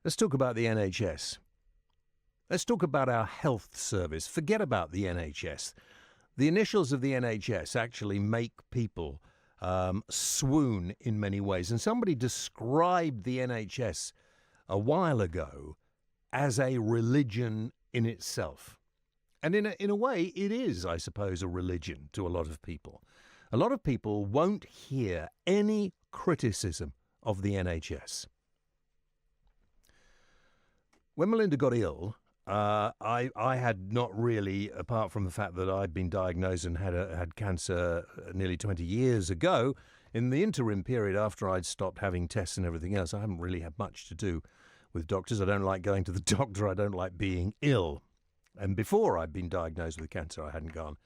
Let's talk about the NHS. Let's talk about our health service. Forget about the NHS. The initials of the NHS actually make people swoon in many ways. And somebody described the NHS a while ago as a religion in itself. And in a way, it is, I suppose, a religion to a lot of people. A lot of people won't hear any criticism of the NHS. When Melinda got ill, I had not really, apart from the fact that I'd been diagnosed and had cancer nearly 20 years ago, in the interim period after I'd stopped having tests and everything else, I haven't really had much to do with doctors. I don't like going to the doctor. I don't like being ill. And before I'd been diagnosed with cancer, I hadn't gone.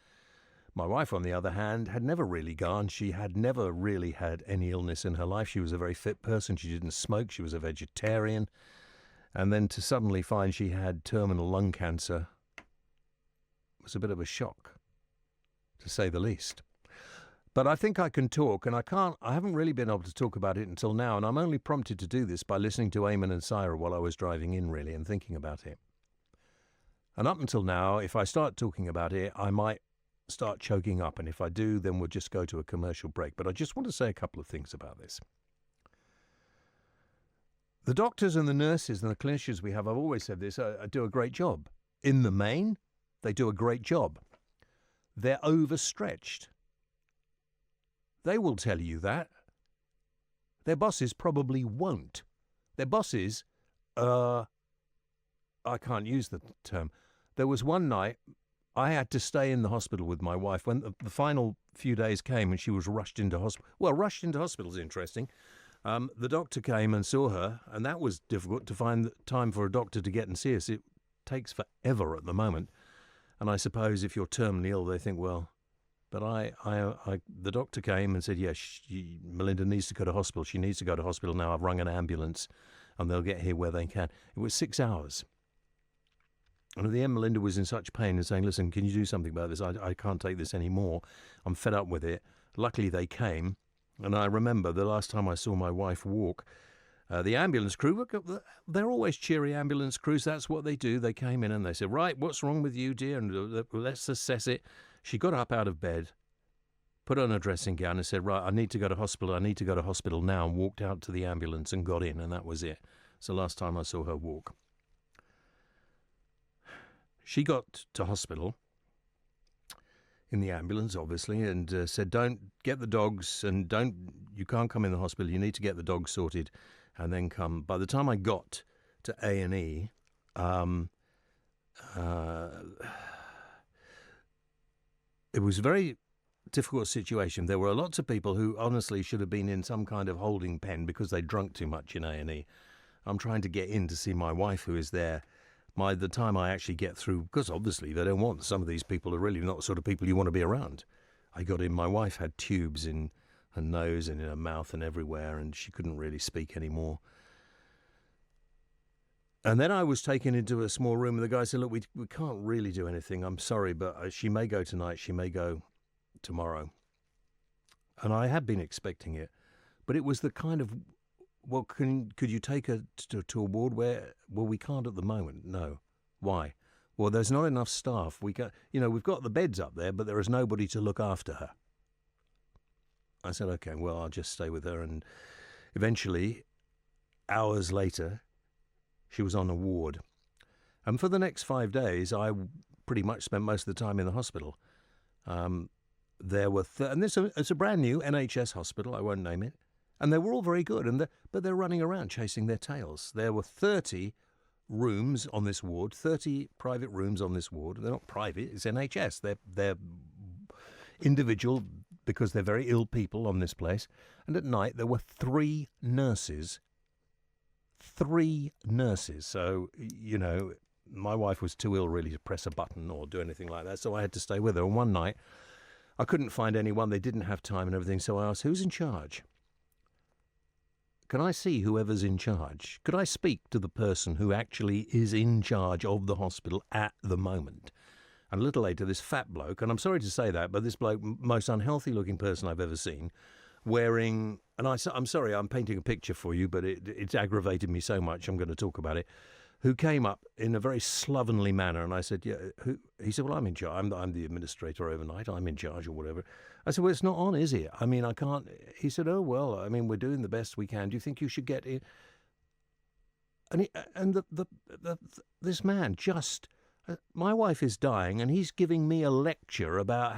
My wife, on the other hand, had never really gone. She had never really had any illness in her life. She was a very fit person. She didn't smoke. She was a vegetarian. And then to suddenly find she had terminal lung cancer was a bit of a shock, to say the least. But I think I can talk, and I haven't really been able to talk about it until now, and I'm only prompted to do this by listening to Eamon and Sarah while I was driving in, really, and thinking about it. And up until now, if I start talking about it, I might start choking up, and if I do, then we'll just go to a commercial break. But I just want to say a couple of things about this. The doctors and the nurses and the clinicians we have, I've always said this, do a great job. In the main, they do a great job. They're overstretched. They will tell you that. Their bosses probably won't. Their bosses, I can't use the term. There was one night I had to stay in the hospital with my wife when the final few days came and she was rushed into hospital. Well, rushed into hospital is interesting. The doctor came and saw her, and that was difficult to find time for a doctor to get and see us. It takes forever at the moment. And I suppose if you're terminally ill, they think, well, but the doctor came and said, yes, Melinda needs to go to hospital. She needs to go to hospital now. I've rung an ambulance and they'll get here where they can. It was 6 hours. And at the end, Melinda was in such pain and saying, listen, can you do something about this? I can't take this anymore. I'm fed up with it. Luckily, they came. And I remember the last time I saw my wife walk, the ambulance crew, they're always cheery ambulance crews. That's what they do. They came in and they said, right, what's wrong with you, dear? And let's assess it. She got up out of bed, put on a dressing gown and said, right, I need to go to hospital. I need to go to hospital now, and walked out to the ambulance and got in. And that was it. It's the last time I saw her walk. She got to hospital in the ambulance, obviously, and said, don't get the dogs and you can't come in the hospital. You need to get the dogs sorted and then come. By the time I got to A&E, it was a very difficult situation. There were lots of people who honestly should have been in some kind of holding pen because they drunk too much in A&E. I'm trying to get in to see my wife who is there. By the time I actually get through, because obviously they don't want, some of these people are really not the sort of people you want to be around. I got in, my wife had tubes in her nose and in her mouth and everywhere, and she couldn't really speak anymore. And then I was taken into a small room, and the guy said, look, we can't really do anything. I'm sorry, but she may go tonight, she may go tomorrow. And I had been expecting it, but it was the kind of, well, could you take her to a ward where, well, we can't at the moment. No. Why? Well, there's not enough staff. We've got the beds up there, but there is nobody to look after her. I said, okay, well, I'll just stay with her. And eventually, hours later, she was on a ward. And for the next 5 days, I pretty much spent most of the time in the hospital. There were, and it's a brand new NHS hospital, I won't name it. And they were all very good, but they're running around chasing their tails. There were 30 rooms on this ward, 30 private rooms on this ward. They're not private, it's NHS. They're individual because they're very ill people on this place. And at night, there were 3 nurses. 3 nurses. So, my wife was too ill really to press a button or do anything like that, so I had to stay with her. And one night, I couldn't find anyone. They didn't have time and everything, so I asked, who's in charge? Can I see whoever's in charge? Could I speak to the person who actually is in charge of the hospital at the moment? And a little later, this fat bloke, and I'm sorry to say that, but this bloke, most unhealthy looking person I've ever seen, wearing, and I'm sorry, I'm painting a picture for you, but it's aggravated me so much, I'm going to talk about it, who came up in a very slovenly manner, and I said, yeah, who? He said, well, I'm in charge, I'm the administrator overnight, I'm in charge or whatever. I said, well, it's not on, is it? I mean, I can't. He said, oh, well, I mean, we're doing the best we can. Do you think you should get in? And this man just, my wife is dying, and he's giving me a lecture about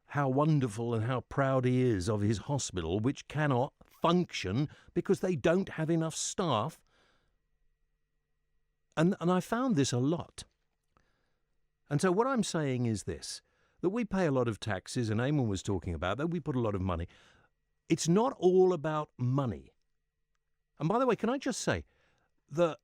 how wonderful and how proud he is of his hospital, which cannot function because they don't have enough staff. And I found this a lot. And so what I'm saying is this, that we pay a lot of taxes, and Eamon was talking about that, we put a lot of money. It's not all about money. And by the way, can I just say that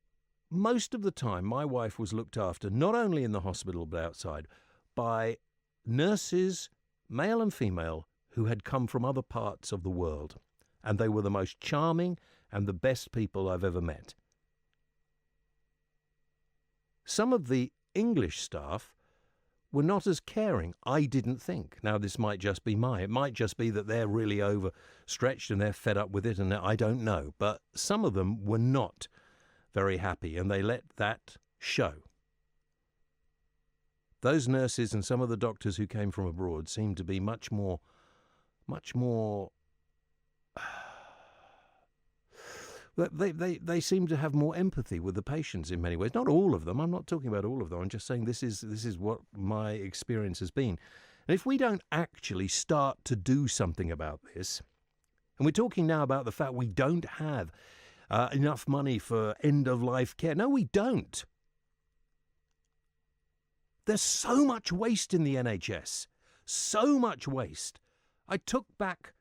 most of the time my wife was looked after, not only in the hospital but outside, by nurses, male and female, who had come from other parts of the world. And they were the most charming and the best people I've ever met. Some of the English staff were not as caring, I didn't think. Now, this might just be it might just be that they're really overstretched and they're fed up with it, and I don't know. But some of them were not very happy, and they let that show. Those nurses and some of the doctors who came from abroad seemed to be much more They seem to have more empathy with the patients in many ways. Not all of them. I'm not talking about all of them. I'm just saying this is what my experience has been. And if we don't actually start to do something about this, and we're talking now about the fact we don't have enough money for end-of-life care. No, we don't. There's so much waste in the NHS. So much waste. I took back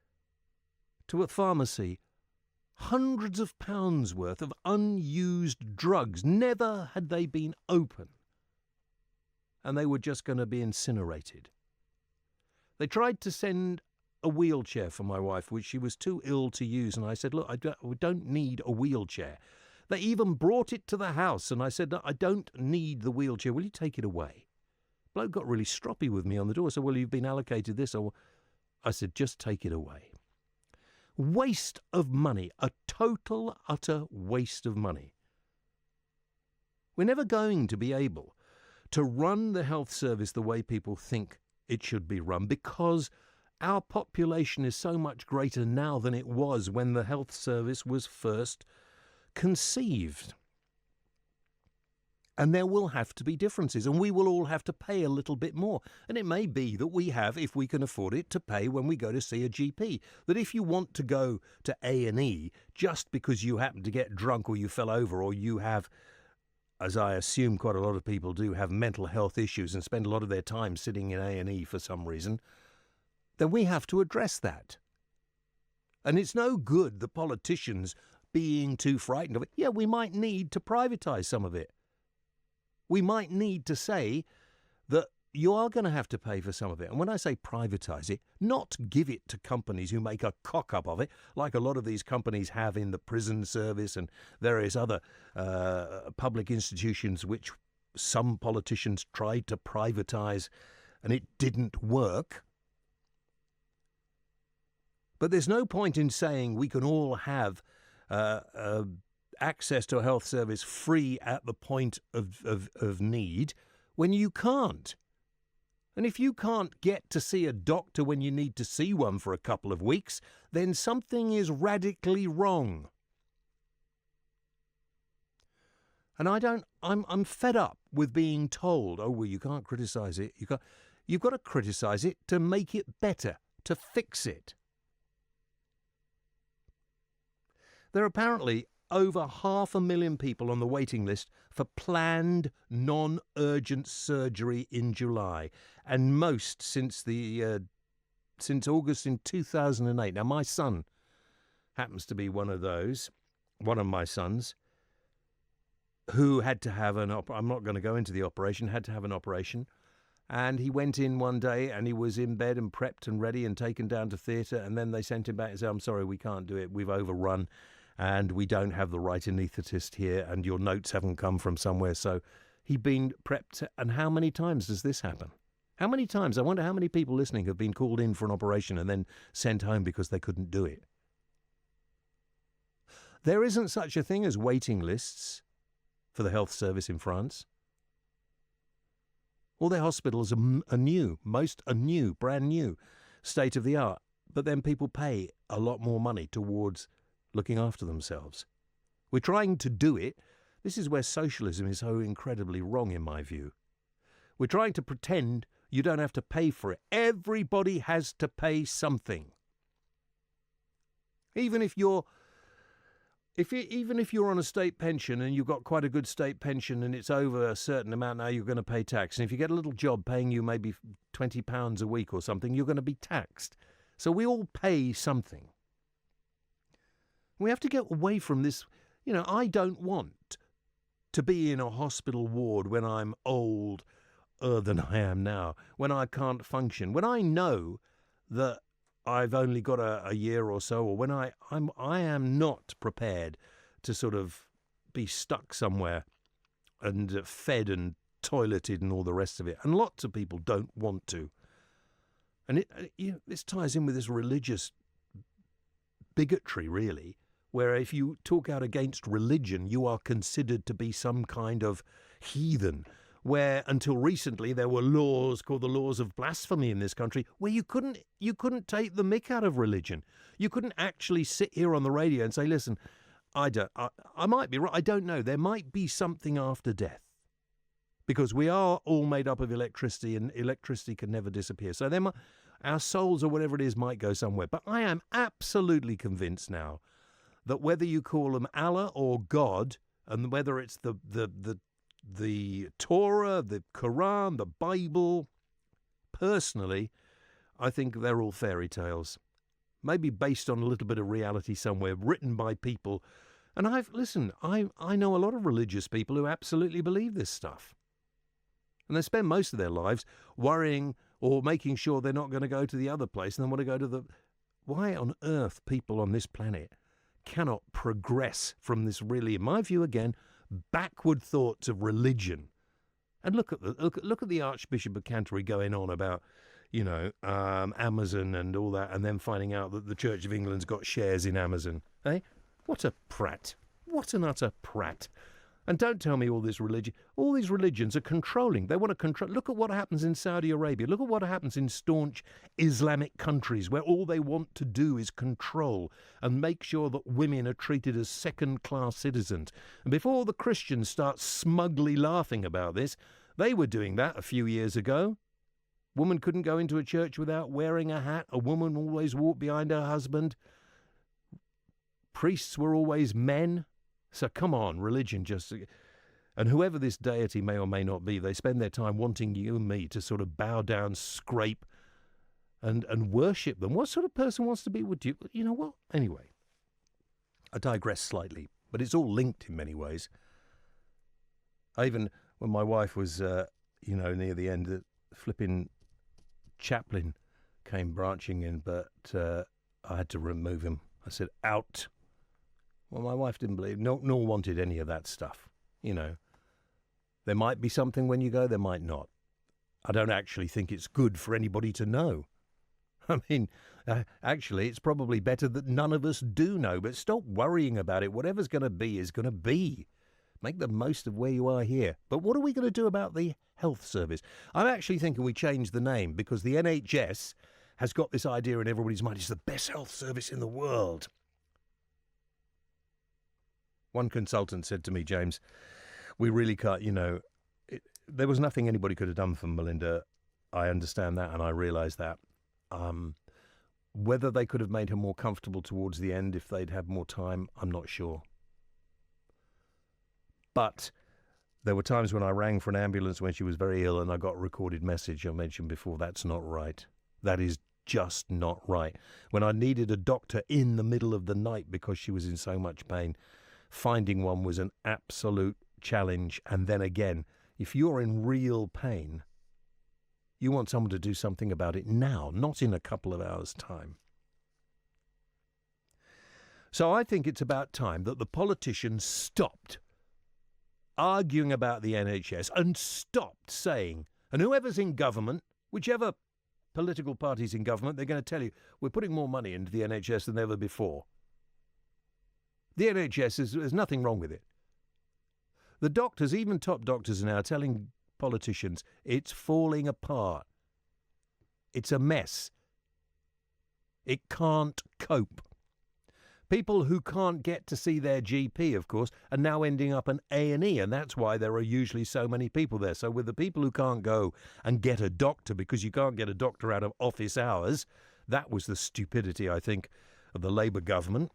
to a pharmacy hundreds of pounds worth of unused drugs. Never had they been open. And they were just going to be incinerated. They tried to send a wheelchair for my wife, which she was too ill to use. And I said, look, we don't need a wheelchair. They even brought it to the house. And I said, no, I don't need the wheelchair. Will you take it away? Bloke got really stroppy with me on the door. So, well, you've been allocated this. I said, just take it away. Waste of money, a total, utter waste of money. We're never going to be able to run the health service the way people think it should be run because our population is so much greater now than it was when the health service was first conceived. And there will have to be differences, and we will all have to pay a little bit more. And it may be that we have, if we can afford it, to pay when we go to see a GP. That if you want to go to A&E just because you happen to get drunk or you fell over or you have, as I assume quite a lot of people do, have mental health issues and spend a lot of their time sitting in A&E for some reason, then we have to address that. And it's no good the politicians being too frightened of it. Yeah, we might need to privatise some of it. We might need to say that you are going to have to pay for some of it. And when I say privatise it, not give it to companies who make a cock-up of it, like a lot of these companies have in the prison service and various other public institutions which some politicians tried to privatise and it didn't work. But there's no point in saying we can all have access to a health service free at the point of need when you can't. And if you can't get to see a doctor when you need to see one for a couple of weeks, then something is radically wrong. And I'm fed up with being told, oh, well, you can't criticise it. You've got to criticise it to make it better, to fix it. There are apparently over 500,000 people on the waiting list for planned non-urgent surgery in July, and most since August in 2008. Now, my son happens to be one of my sons, who had to have I'm not going to go into the operation, had to have an operation, and he went in one day and he was in bed and prepped and ready and taken down to theatre, and then they sent him back and said, I'm sorry, we can't do it, we've overrun. And we don't have the right anaesthetist here, and your notes haven't come from somewhere. So he'd been prepped. And how many times does this happen? How many times, I wonder how many people listening have been called in for an operation and then sent home because they couldn't do it. There isn't such a thing as waiting lists for the health service in France. All their hospitals are new, most are new, brand new, state of the art. But then people pay a lot more money towards looking after themselves. We're trying to do it. This is where socialism is so incredibly wrong in my view. We're trying to pretend you don't have to pay for it. Everybody has to pay something. Even if you're on a state pension and you've got quite a good state pension and it's over a certain amount now, you're going to pay tax. And if you get a little job paying you maybe £20 a week or something, you're going to be taxed. So we all pay something. We have to get away from this. I don't want to be in a hospital ward when I'm older than I am now, when I can't function, when I know that I've only got a year or so, or when I am not prepared to sort of be stuck somewhere and fed and toileted and all the rest of it. And lots of people don't want to. And this ties in with this religious bigotry, really, where if you talk out against religion, you are considered to be some kind of heathen, where until recently there were laws called the laws of blasphemy in this country, where you couldn't take the mick out of religion. You couldn't actually sit here on the radio and say, listen, I might be right, I don't know, there might be something after death. Because we are all made up of electricity, and electricity can never disappear. So our souls or whatever it is might go somewhere. But I am absolutely convinced now that whether you call them Allah or God, and whether it's the Torah, the Quran, the Bible, personally, I think they're all fairy tales. Maybe based on a little bit of reality somewhere, written by people. And I know a lot of religious people who absolutely believe this stuff. And they spend most of their lives worrying or making sure they're not going to go to the other place and then want to go to the... Why on earth people on this planet cannot progress from this really, in my view again, backward thoughts of religion? And look at the Archbishop of Canterbury going on about, Amazon and all that, and then finding out that the Church of England's got shares in Amazon. Eh? What a prat. What an utter prat. And don't tell me all these religions are controlling. They want to control. Look at what happens in Saudi Arabia. Look at what happens in staunch Islamic countries where all they want to do is control and make sure that women are treated as second-class citizens. And before the Christians start smugly laughing about this, they were doing that a few years ago. Woman couldn't go into a church without wearing a hat. A woman always walked behind her husband. Priests were always men. So come on, religion just... And whoever this deity may or may not be, they spend their time wanting you and me to sort of bow down, scrape, and worship them. What sort of person wants to be with you? You know what? Anyway, I digress slightly, but it's all linked in many ways. When my wife was, near the end, the flipping chaplain came branching in, but I had to remove him. I said, out. Well, my wife didn't believe, nor wanted any of that stuff. There might be something when you go, there might not. I don't actually think it's good for anybody to know. I mean, actually, it's probably better that none of us do know, but stop worrying about it. Whatever's going to be is going to be. Make the most of where you are here. But what are we going to do about the health service? I'm actually thinking we change the name because the NHS has got this idea in everybody's mind. It's the best health service in the world. One consultant said to me, James, we really can't, there was nothing anybody could have done for Melinda. I understand that and I realise that. Whether they could have made her more comfortable towards the end if they'd had more time, I'm not sure. But there were times when I rang for an ambulance when she was very ill and I got a recorded message. I mentioned before, that's not right. That is just not right. When I needed a doctor in the middle of the night because she was in so much pain, finding one was an absolute challenge. And then again, if you're in real pain, you want someone to do something about it now, not in a couple of hours' time. So I think it's about time that the politicians stopped arguing about the NHS and stopped saying, and whoever's in government, Whichever political party's in government, they're going to tell you, we're putting more money into the NHS than ever before. The NHS, there's nothing wrong with it. The doctors, even top doctors, are now telling politicians it's falling apart. It's a mess. It can't cope. People who can't get to see their GP, of course, are now ending up an A&E, and that's why there are usually so many people there. So with the people who can't go and get a doctor, because you can't get a doctor out of office hours, that was the stupidity, I think, of the Labour government.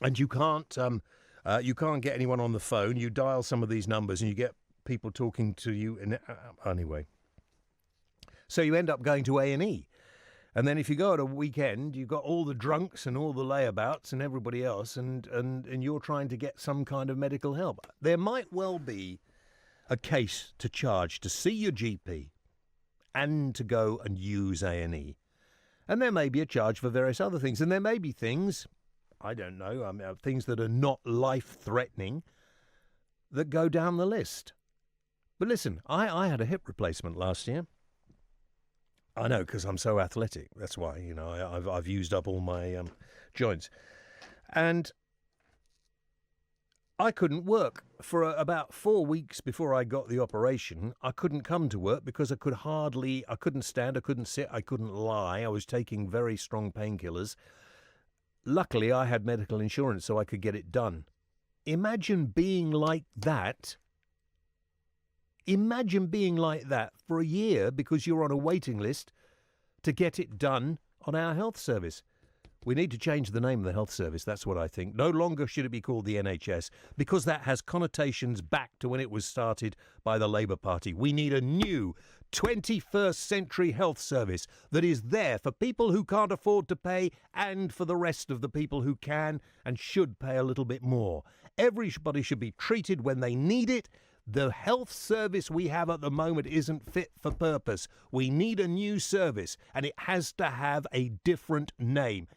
And you can't get anyone on the phone. You dial some of these numbers and you get people talking to you. Anyway, so you end up going to A&E. And then if you go at a weekend, you've got all the drunks and all the layabouts and everybody else, and you're trying to get some kind of medical help. There might well be a case to charge to see your GP and to go and use A&E. And there may be a charge for various other things. And there may be things, I don't know, things that are not life-threatening that go down the list. But listen, I had a hip replacement last year. I know, because I'm so athletic. That's why, I've used up all my joints. And I couldn't work for about 4 weeks before I got the operation. I couldn't come to work because I couldn't stand, I couldn't sit, I couldn't lie. I was taking very strong painkillers. Luckily, I had medical insurance, so I could get it done. Imagine being like that. Imagine being like that for a year because you're on a waiting list to get it done on our health service. We need to change the name of the health service, that's what I think. No longer should it be called the NHS because that has connotations back to when it was started by the Labour Party. We need a new 21st century health service that is there for people who can't afford to pay and for the rest of the people who can and should pay a little bit more. Everybody should be treated when they need it. The health service we have at the moment isn't fit for purpose. We need a new service, and it has to have a different name.